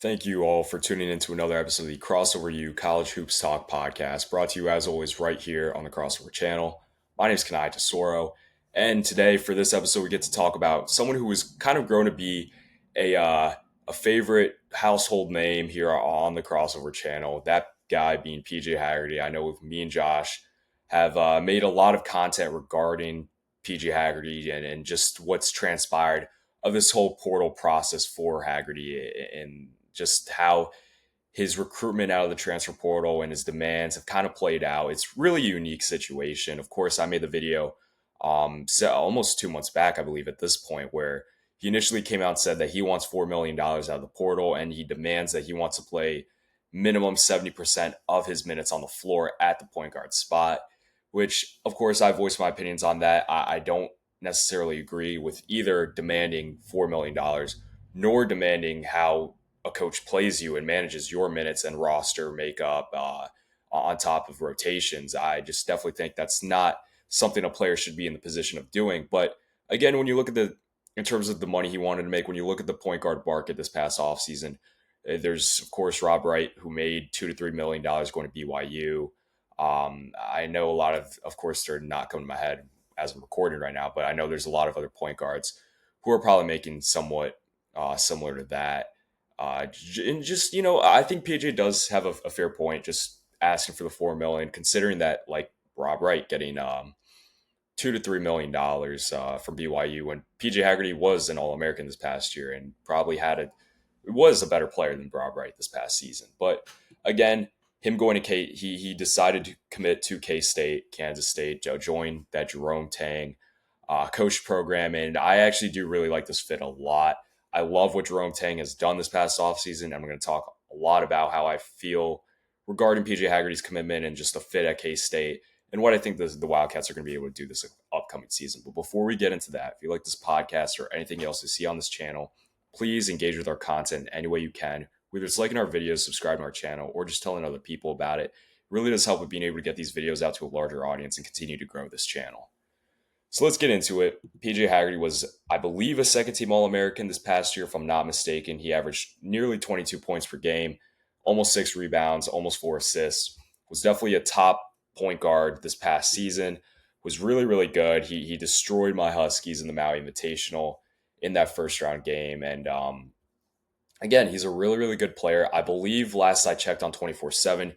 Thank you all for tuning in to another episode of the Crossover U College Hoops Talk podcast, brought to you as always right here on the Crossover channel. My name is Kanaye, and today for this episode we get to talk about someone who has kind of grown to be a uh, a favorite household name here on the Crossover channel. That guy being PJ Haggerty. I know me and Josh have made a lot of content regarding PJ Haggerty and just what's transpired of this whole portal process for Haggerty and just how his recruitment out of the transfer portal and his demands have kind of played out. It's really a unique situation. Of course, I made the video so almost 2 months back, I believe, at this point, where he initially came out and said that he wants $4 million out of the portal and he demands that he wants to play minimum 70% of his minutes on the floor at the point guard spot, which, of course, I voiced my opinions on that. I don't necessarily agree with either demanding $4 million nor demanding how a coach plays you and manages your minutes and roster makeup on top of rotations. I just definitely think that's not something a player should be in the position of doing. But again, when you look at in terms of the money he wanted to make, when you look at the point guard market this past offseason, there's of course Rob Wright, who made $2 to $3 million going to BYU. I know a lot of course, they're not coming to my head as I'm recording right now, but I know there's a lot of other point guards who are probably making somewhat similar to that. And just, I think PJ does have a fair point just asking for the 4 million, considering that like Rob Wright getting $2 to $3 million from BYU when PJ Haggerty was an All American this past year and probably was a better player than Rob Wright this past season. But again, him going to he decided to commit to K State, Kansas State, join that Jerome Tang coach program, and I actually do really like this fit a lot. I love what Jerome Tang has done this past offseason. I'm going to talk a lot about how I feel regarding PJ Haggerty's commitment and just the fit at K State and what I think the Wildcats are going to be able to do this upcoming season. But before we get into that, if you like this podcast or anything else you see on this channel, please engage with our content any way you can, whether it's liking our videos, subscribing to our channel, or just telling other people about it. It really does help with being able to get these videos out to a larger audience and continue to grow this channel. So let's get into it. PJ Haggerty was, I believe, a second team All American this past year, if I'm not mistaken. He averaged nearly 22 points per game, almost 6 rebounds, almost 4 assists. Was definitely a top point guard this past season. Was really, really good. He destroyed my Huskies in the Maui Invitational in that first round game. And again, he's a really, really good player. I believe last I checked on 24/7,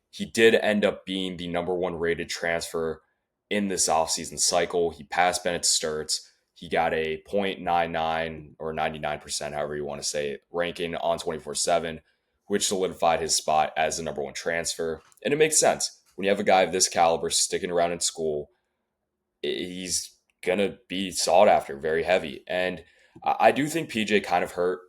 he did end up being the number one rated transfer in this offseason cycle. He passed Bennett Sturts. He got a 0.99 or 99%, however you want to say it, ranking on 24/7, which solidified his spot as the number one transfer. And it makes sense. When you have a guy of this caliber sticking around in school, he's going to be sought after, very heavy. And I do think PJ kind of hurt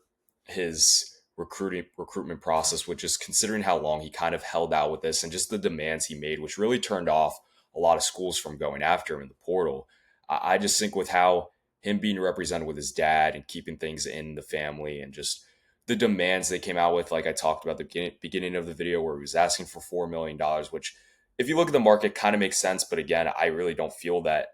his recruitment process, which is considering how long he kind of held out with this and just the demands he made, which really turned off a lot of schools from going after him in the portal. I just think with how him being represented with his dad and keeping things in the family and just the demands they came out with, like I talked about the beginning of the video where he was asking for $4 million, which if you look at the market kind of makes sense. But again, I really don't feel that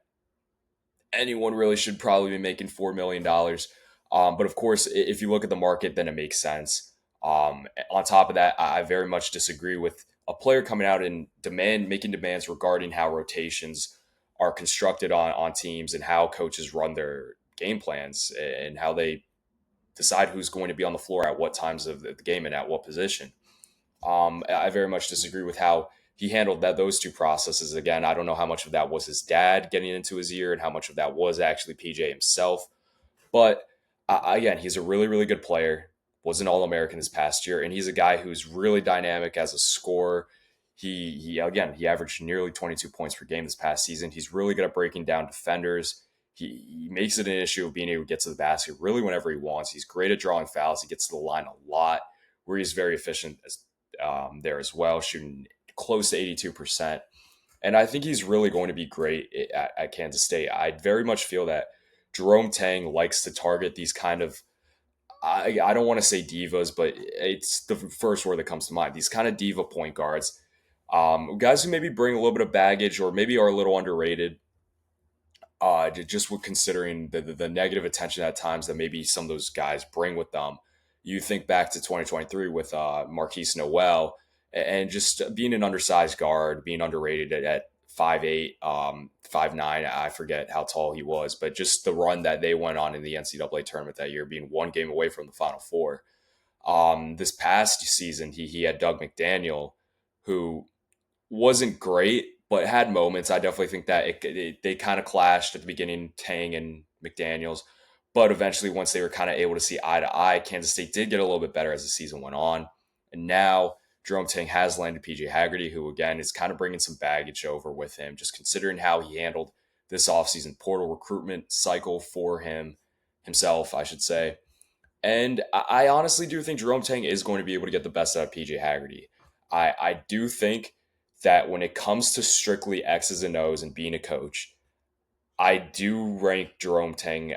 anyone really should probably be making $4 million. But of course, if you look at the market, then it makes sense. On top of that, I very much disagree with a player coming out and making demands regarding how rotations are constructed on teams and how coaches run their game plans and how they decide who's going to be on the floor at what times of the game and at what position. I very much disagree with how he handled those two processes. Again, I don't know how much of that was his dad getting into his ear and how much of that was actually PJ himself. But again, he's a really, really good player. Was an All-American this past year, and he's a guy who's really dynamic as a scorer. He averaged nearly 22 points per game this past season. He's really good at breaking down defenders. He makes it an issue of being able to get to the basket really whenever he wants. He's great at drawing fouls. He gets to the line a lot, where he's very efficient there as well, shooting close to 82%. And I think he's really going to be great at Kansas State. I very much feel that Jerome Tang likes to target these kind of, I don't want to say divas, but it's the first word that comes to mind. These kind of diva point guards, guys who maybe bring a little bit of baggage or maybe are a little underrated. Just with considering the negative attention at times that maybe some of those guys bring with them, You think back to 2023 with Marquise Noel and just being an undersized guard, being underrated at 5'8", 5'9", I forget how tall he was, but just the run that they went on in the NCAA tournament that year, being one game away from the Final Four. This past season, he had Doug McDaniel, who wasn't great, but had moments. I definitely think that they kind of clashed at the beginning, Tang and McDaniels. But eventually, once they were kind of able to see eye to eye, Kansas State did get a little bit better as the season went on. And now Jerome Tang has landed PJ Haggerty, who again is kind of bringing some baggage over with him, just considering how he handled this offseason portal recruitment cycle for himself, I should say. And I honestly do think Jerome Tang is going to be able to get the best out of PJ Haggerty. I do think that when it comes to strictly X's and O's and being a coach, I do rank Jerome Tang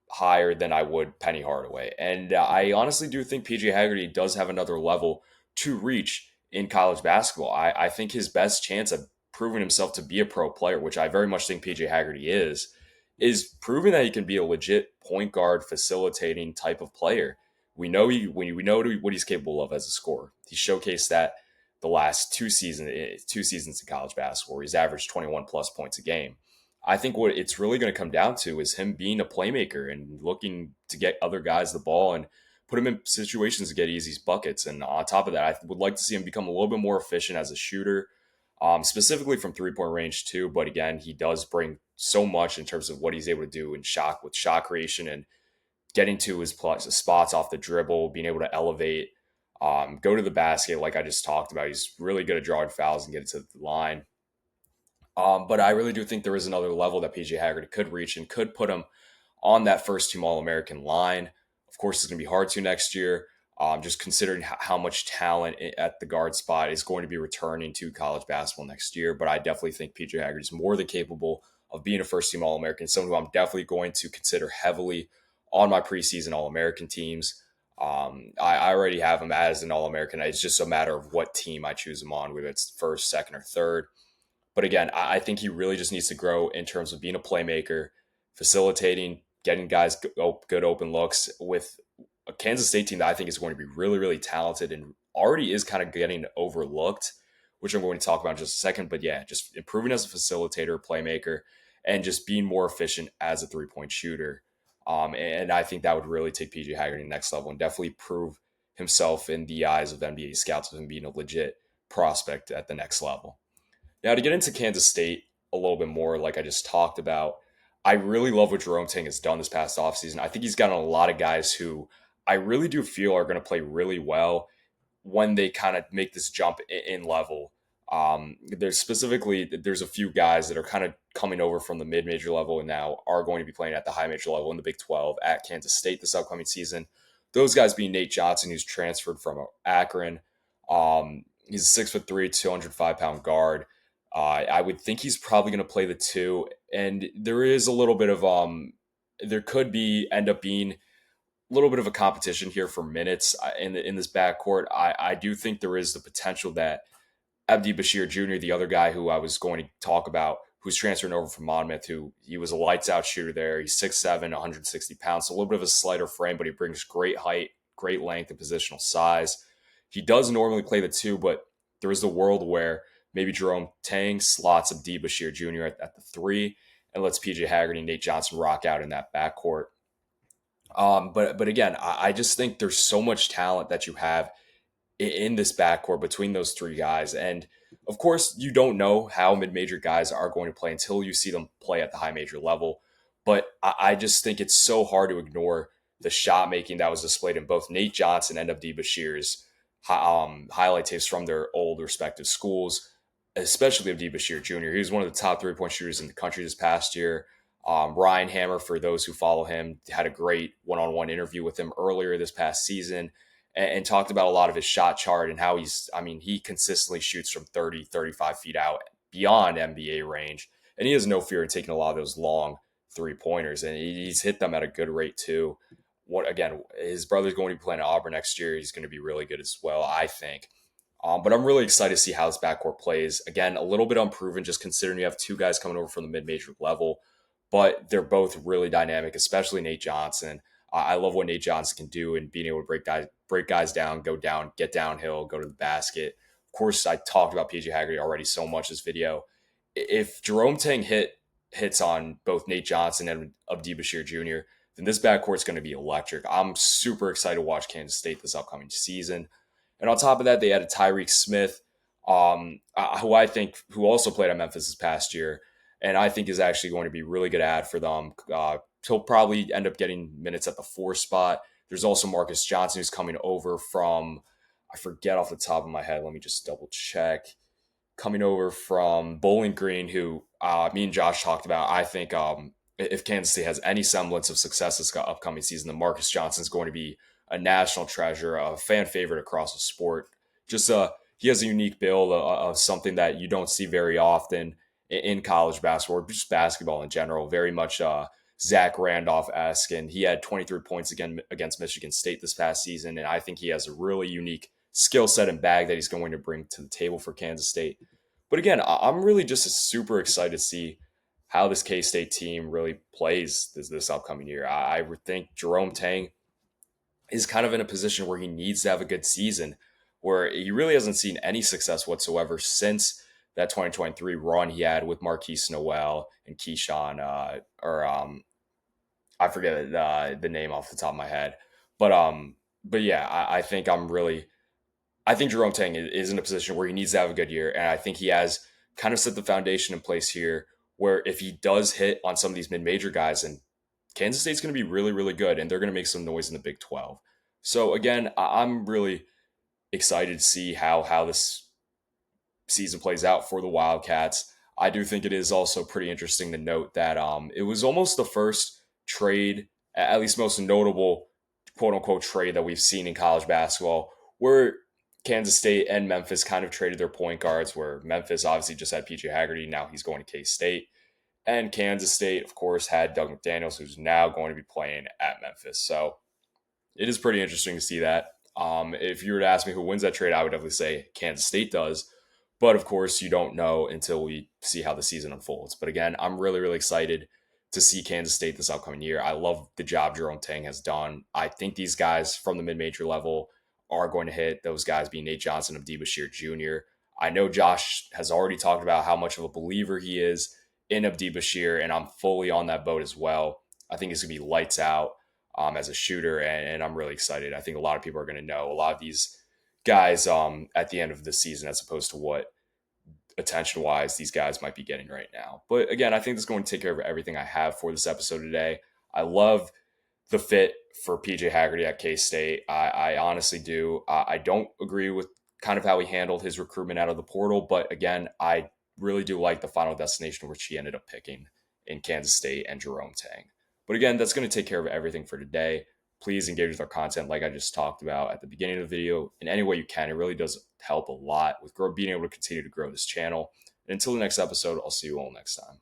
higher than I would Penny Hardaway. And I honestly do think PJ Haggerty does have another level to reach in college basketball. I think his best chance of proving himself to be a pro player, which I very much think PJ Haggerty is proving that he can be a legit point guard facilitating type of player. We know what he's capable of as a scorer. He showcased that the last two seasons in college basketball, where he's averaged 21 plus points a game. I think what it's really going to come down to is him being a playmaker and looking to get other guys the ball and put him in situations to get easy buckets. And on top of that, I would like to see him become a little bit more efficient as a shooter, specifically from 3-point range too. But again, he does bring so much in terms of what he's able to do in shot creation and getting to his spots off the dribble, being able to elevate, go to the basket like I just talked about. He's really good at drawing fouls and getting to the line. But I really do think there is another level that PJ Haggerty could reach and could put him on that first team All American line. Of course, it's going to be hard to next year, just considering how much talent at the guard spot is going to be returning to college basketball next year. But I definitely think PJ Haggerty is more than capable of being a first team All American, someone who I'm definitely going to consider heavily on my preseason All American teams. I already have him as an All American. It's just a matter of what team I choose him on, whether it's first, second, or third. But again, I think he really just needs to grow in terms of being a playmaker, facilitating, getting guys good open looks with a Kansas State team that I think is going to be really, really talented and already is kind of getting overlooked, which I'm going to talk about in just a second. But yeah, just improving as a facilitator, playmaker, and just being more efficient as a 3-point shooter. And I think that would really take PJ Haggerty to the next level and definitely prove himself in the eyes of NBA scouts of him being a legit prospect at the next level. Now, to get into Kansas State a little bit more, like I just talked about, I really love what Jerome Tang has done this past offseason. I think he's gotten a lot of guys who I really do feel are going to play really well when they kind of make this jump in level. There's a few guys that are kind of coming over from the mid-major level and now are going to be playing at the high major level in the Big 12 at Kansas State this upcoming season. Those guys being Nate Johnson, who's transferred from Akron. He's a 6'3", 205-pound guard. I would think he's probably going to play the two, and there is a little bit of there could be end up being a little bit of a competition here for minutes in this backcourt. I do think there is the potential that Abdi Bashir Jr., the other guy who I was going to talk about, who's transferring over from Monmouth, who he was a lights out shooter there. He's 6'7", 160 pounds, so a little bit of a slighter frame, but he brings great height, great length, and positional size. He does normally play the two, but there is the world where maybe Jerome Tang slots Abdi Bashir Jr. at the three and lets PJ Haggerty and Nate Johnson rock out in that backcourt. But again, I just think there's so much talent that you have in this backcourt between those three guys. And of course, you don't know how mid-major guys are going to play until you see them play at the high major level. But I just think it's so hard to ignore the shot making that was displayed in both Nate Johnson and Abdi Bashir's highlight tapes from their old respective schools, especially Abdi Bashir Jr. He was one of the top 3-point shooters in the country this past year. Ryan Hammer, for those who follow him, had a great one-on-one interview with him earlier this past season and talked about a lot of his shot chart and how he consistently shoots from 30, 35 feet out beyond NBA range. And he has no fear in taking a lot of those long 3-pointers. And he's hit them at a good rate too. His brother's going to be playing at Auburn next year. He's going to be really good as well, I think. But I'm really excited to see how this backcourt plays. Again, a little bit unproven, just considering you have two guys coming over from the mid-major level, but they're both really dynamic, especially Nate Johnson. I love what Nate Johnson can do and being able to break guys down, go down, get downhill, go to the basket. Of course, I talked about PJ Haggerty already so much this video. If Jerome Tang hits on both Nate Johnson and Abdi Bashir Jr., then this backcourt's going to be electric. I'm super excited to watch Kansas State this upcoming season. And on top of that, they added Tyreek Smith, who also played at Memphis this past year, and I think is actually going to be a really good ad for them. He'll probably end up getting minutes at the 4 spot. There's also Marcus Johnson, who's coming over from, I forget off the top of my head. Let me just double check. Coming over from Bowling Green, who me and Josh talked about. I think if Kansas State has any semblance of success this upcoming season, then Marcus Johnson is going to be a national treasure, a fan favorite across the sport. Just he has a unique build of something that you don't see very often in college basketball, or just basketball in general. Very much Zach Randolph-esque, and he had 23 points again against Michigan State this past season, and I think he has a really unique skill set and bag that he's going to bring to the table for Kansas State. But again, I'm really just super excited to see how this K-State team really plays this upcoming year. I think Jerome Tang is kind of in a position where he needs to have a good season, where he really hasn't seen any success whatsoever since that 2023 run he had with Marquise Noel and Keyshawn, I forget the name off the top of my head, but yeah, I think Jerome Tang is in a position where he needs to have a good year, and I think he has kind of set the foundation in place here, where if he does hit on some of these mid-major guys, and Kansas State's going to be really, really good, and they're going to make some noise in the Big 12. So again, I'm really excited to see how this season plays out for the Wildcats. I do think it is also pretty interesting to note that it was almost the first trade, at least most notable quote unquote trade that we've seen in college basketball, where Kansas State and Memphis kind of traded their point guards, where Memphis obviously just had PJ Haggerty. Now he's going to K-State. And Kansas State, of course, had Doug McDaniels, who's now going to be playing at Memphis. So it is pretty interesting to see that. If you were to ask me who wins that trade, I would definitely say Kansas State does. But of course, you don't know until we see how the season unfolds. But again, I'm really, really excited to see Kansas State this upcoming year. I love the job Jerome Tang has done. I think these guys from the mid-major level are going to hit, those guys being Nate Johnson of Abdi Bashir Jr. I know Josh has already talked about how much of a believer he is in Abdi Bashir, and I'm fully on that boat as well. I think he's going to be lights out as a shooter, and I'm really excited. I think a lot of people are going to know a lot of these guys at the end of the season, as opposed to what attention-wise these guys might be getting right now. But again, I think this is going to take care of everything I have for this episode today. I love the fit for PJ Haggerty at K-State. I honestly do. I don't agree with kind of how he handled his recruitment out of the portal, but again, I really do like the final destination which he ended up picking in Kansas State and Jerome Tang. But again, that's going to take care of everything for today. Please engage with our content like I just talked about at the beginning of the video in any way you can. It really does help a lot with being able to continue to grow this channel. And until the next episode, I'll see you all next time.